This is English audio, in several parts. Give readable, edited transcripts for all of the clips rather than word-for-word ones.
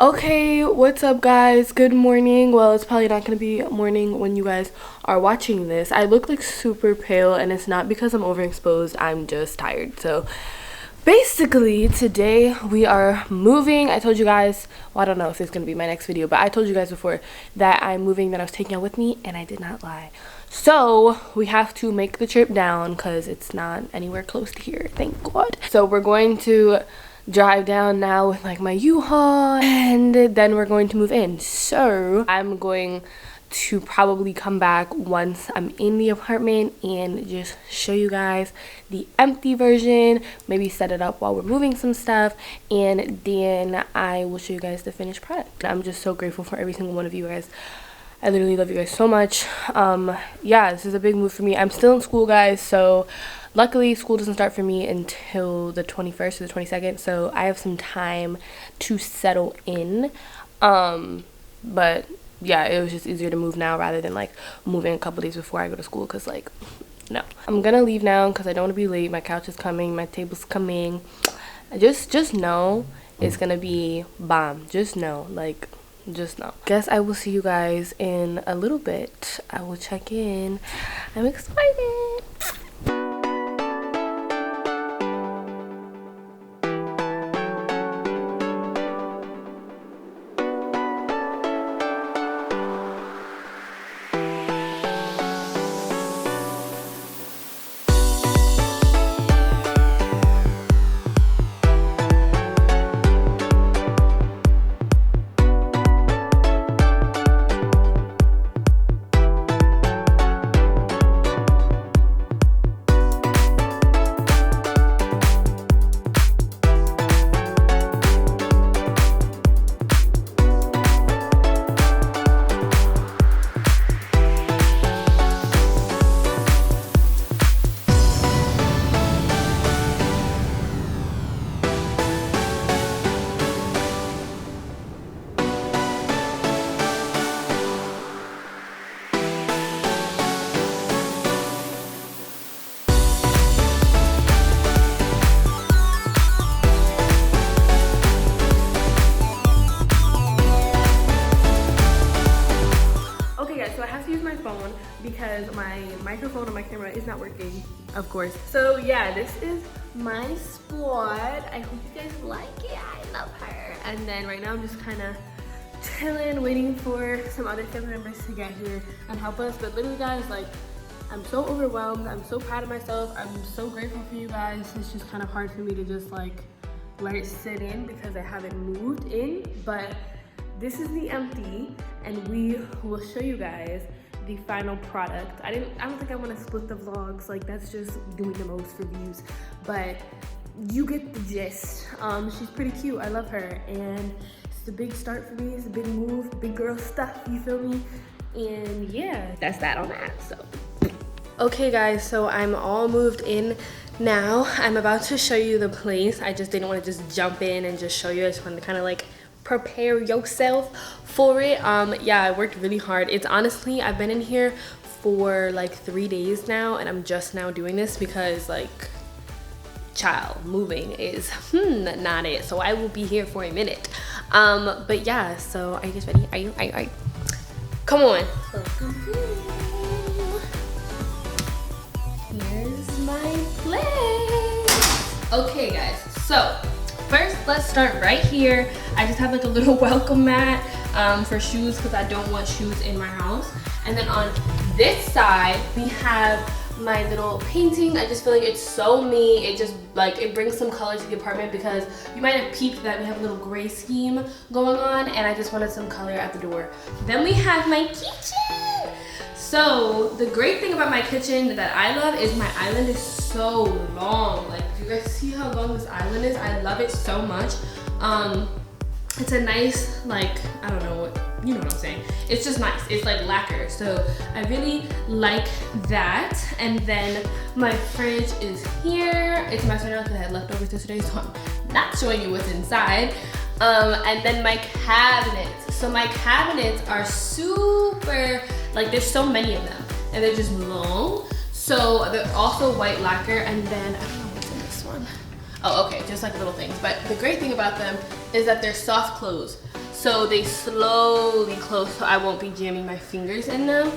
Okay, what's up guys? Good morning. Well, it's probably not gonna be morning when you guys are watching this. I look like super pale and it's not because I'm overexposed, I'm just tired. So basically today we are moving. I told you guys, well, I don't know if it's gonna be my next video, but I told you guys before that I'm moving, that I was taking out with me, and I did not lie. So we have to make the trip down because it's not anywhere close to here, thank God. So we're going to drive down now with like my U-Haul, and then we're going to move in. So I'm going to probably come back once I'm in the apartment and just show you guys the empty version, maybe set it up while we're moving some stuff, and then I will show you guys the finished product. I'm just so grateful for every single one of you guys. I literally love you guys so much. Yeah, this is a big move for me. I'm still in school, guys, so luckily school doesn't start for me until the 21st or the 22nd, so I have some time to settle in. But yeah, it was just easier to move now rather than like moving a couple days before I go to school, because like, no. I'm gonna leave now because I don't want to be late. My couch is coming, my table's coming. Just know it's gonna be bomb. Just know, like, just know. Guess I will see you guys in a little bit. I will check in. I'm excited. Because my microphone and my camera is not working, of course. So yeah, this is my spot. I hope you guys like it. I love her. And then right now I'm just kind of chilling, waiting for some other family members to get here and help us. But literally guys, like, I'm so overwhelmed. I'm so proud of myself. I'm so grateful for you guys. It's just kind of hard for me to just like let it sit in because I haven't moved in. But this is the empty, and we will show you guys the final product. I don't think I want to split the vlogs, like that's just doing the most for views, but you get the gist. She's pretty cute. I love her, and it's a big start for me. It's a big move, big girl stuff, you feel me? And yeah, that's that on that. So okay guys, so I'm all moved in now. I'm about to show you the place. I just didn't want to just jump in and just show you. I just wanted to kind of like prepare yourself for it. Yeah, I worked really hard. It's honestly, I've been in here for like 3 days now, and I'm just now doing this because like, child, moving is not it. So I will be here for a minute. But yeah, so are you guys ready? Are you? Come on. Here's my place. Okay guys, so first, let's start right here. I just have like a little welcome mat for shoes because I don't want shoes in my house. And then on this side, we have my little painting. I just feel like it's so me. It just like, it brings some color to the apartment because you might have peeped that we have a little gray scheme going on, and I just wanted some color at the door. Then we have my kitchen. So the great thing about my kitchen that I love is my island is so long. Like, do you guys see how long this island is? I love it so much. It's a nice, like, I don't know what, you know what I'm saying. It's just nice. It's like lacquer. So I really like that. And then my fridge is here. It's a mess right now because I had leftovers yesterday, so I'm not showing you what's inside. And then my cabinets. So my cabinets are super, like, there's so many of them, and they're just long. So they're also white lacquer, and then I don't know what's in this one. Oh, okay, just like little things. But the great thing about them is that they're soft close. so they slowly close so I won't be jamming my fingers in them.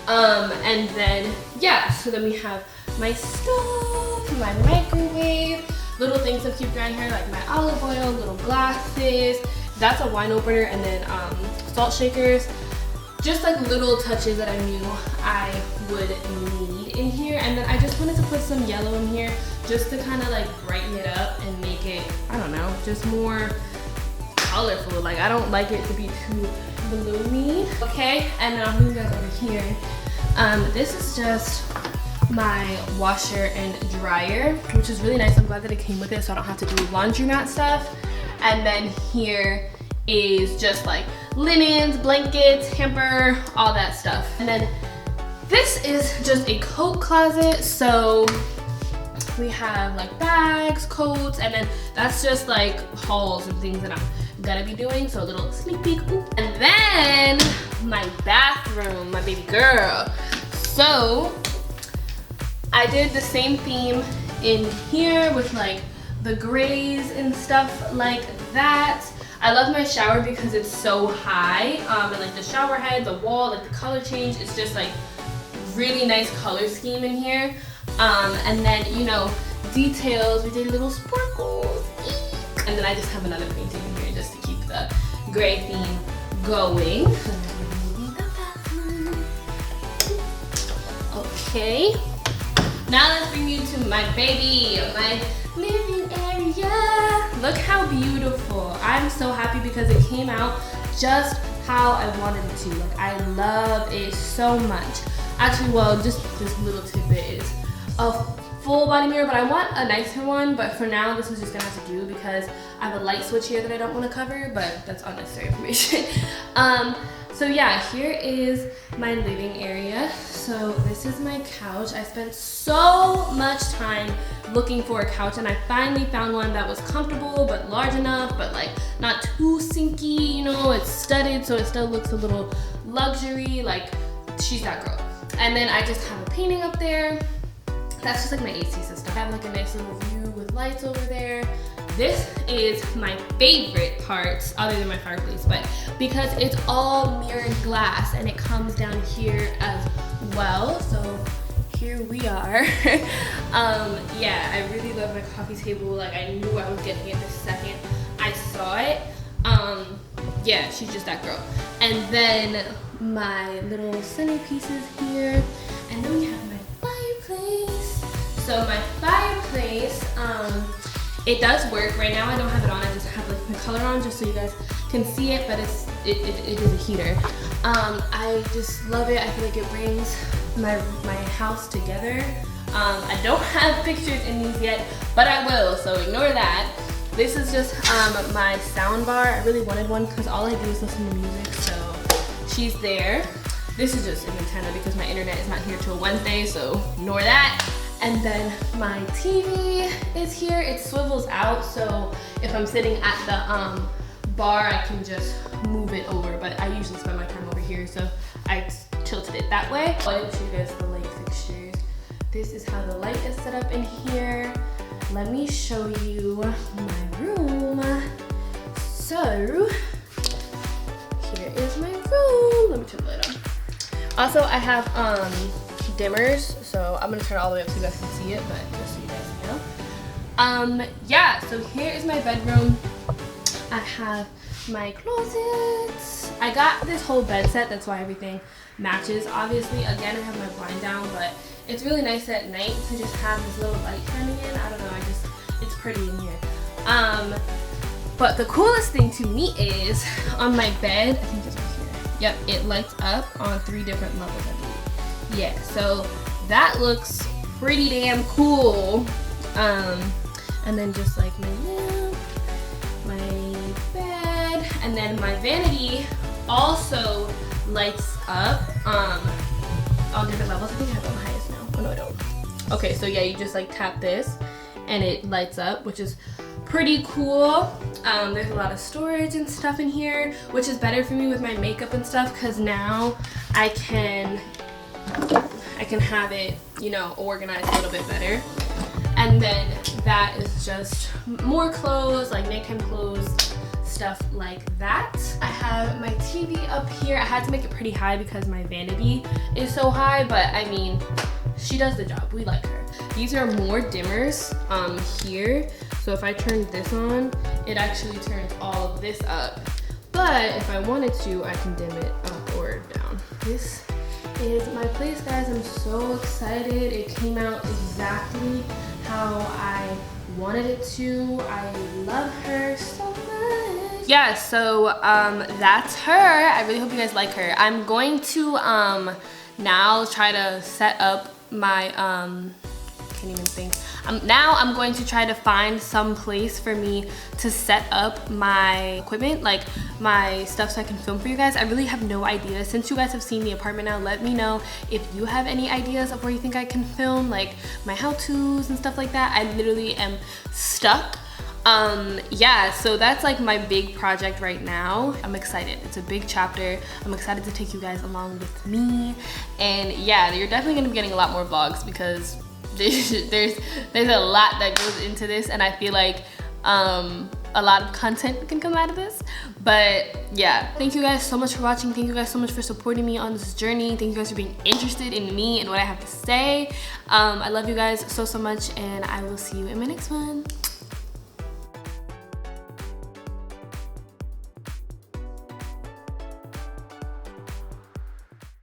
And then, yeah, so then we have my stove, my microwave, little things to keep around here like my olive oil, little glasses, that's a wine opener, and then salt shakers. Just like little touches that I knew I would need in here. And then I just wanted to put some yellow in here just to kind of like brighten it up and make it, I don't know, just more colorful. Like I don't like it to be too bloomy. Okay, and then I'll move that over here. This is just my washer and dryer, which is really nice. I'm glad that it came with it so I don't have to do laundromat stuff. And then here is just like linens, blankets, hamper, all that stuff. And then this is just a coat closet. So we have like bags, coats, and then that's just like hauls and things that I'm gonna be doing. So a little sneak peek. Ooh. And then my bathroom, my baby girl. So I did the same theme in here with like the grays and stuff like that. I love my shower because it's so high, and like the shower head, the wall, like the color change, it's just like really nice color scheme in here. And then, you know, details, we did little sparkles. And then I just have another painting in here just to keep the gray theme going. Okay, now let's bring you to my baby, my living area. Look how beautiful. I'm so happy because it came out just how I wanted it to. Like I love it so much. Actually, well, just this little tidbit is a full body mirror, but I want a nicer one, but for now this is just gonna have to do because I have a light switch here that I don't want to cover, but that's unnecessary information. So yeah, here is my living area. So this is my couch. I spent so much time looking for a couch and I finally found one that was comfortable but large enough, but like not too sinky, you know, it's studded so it still looks a little luxury, like she's that girl. And then I just have a painting up there. That's just like my AC system. I have like a nice little view with lights over there. This is my favorite part, other than my fireplace, but because it's all mirrored glass and it comes down here as well. So here we are. Yeah, I really love my coffee table. Like I knew I was getting it the second I saw it. Yeah, she's just that girl. And then my little centerpieces here. And then we have my fireplace. So my fireplace, it does work. Right now I don't have it on, I just have like my color on just so you guys can see it, but it is a heater. I just love it. I feel like it brings my house together. I don't have pictures in these yet, but I will, so ignore that. This is just my sound bar. I really wanted one because all I do is listen to music, so she's there. This is just an antenna because my internet is not here till Wednesday, so ignore that. And then my TV is here. It swivels out, so if I'm sitting at the bar, I can just move it over, but I usually spend my time over here, so I tilted it that way. I didn't show you guys the light fixtures. This is how the light is set up in here. Let me show you my room. So, here is my room. Let me turn the light on. Also, I have dimmers, so I'm gonna turn it all the way up so you guys can see it, but just so you guys know. Yeah, so here is my bedroom. I have my closets. I got this whole bed set, that's why everything matches. Obviously, again, I have my blind down, but it's really nice at night to just have this little light shining in. I don't know, it's pretty in here. But the coolest thing to me is on my bed, I think it's right here. Yep, it lights up on 3 different levels, I believe. Yeah, so that looks pretty damn cool. And then just like my lamp, my bed, and then my vanity also lights up on different levels. I think I have it on highest now. Oh no, I don't. Okay, so yeah, you just like tap this and it lights up, which is pretty cool. There's a lot of storage and stuff in here, which is better for me with my makeup and stuff because now I can have it, you know, organized a little bit better. And then that is just more clothes, like nighttime clothes, stuff like that. I have my TV up here. I had to make it pretty high because my vanity is so high, but I mean, she does the job. We like her. These are more dimmers here. So if I turn this on, it actually turns all of this up. But if I wanted to, I can dim it up or down. This is my place, guys. I'm so excited. It came out exactly how I wanted it to. I love her so much. Yeah, so that's her. I really hope you guys like her. I'm going to now try to set up my can't even think. Now I'm going to try to find some place for me to set up my equipment, like my stuff, so I can film for you guys. I really have no idea. Since you guys have seen the apartment now, let me know if you have any ideas of where you think I can film, like my how-tos and stuff like that. I literally am stuck. Yeah, so that's like my big project right now. I'm excited. It's a big chapter. I'm excited to take you guys along with me. And yeah, you're definitely gonna be getting a lot more vlogs because there's a lot that goes into this, and I feel like a lot of content can come out of this. But yeah, thank you guys so much for watching. Thank you guys so much for supporting me on this journey. Thank you guys for being interested in me and what I have to say. I love you guys so much, and I will see you in my next one.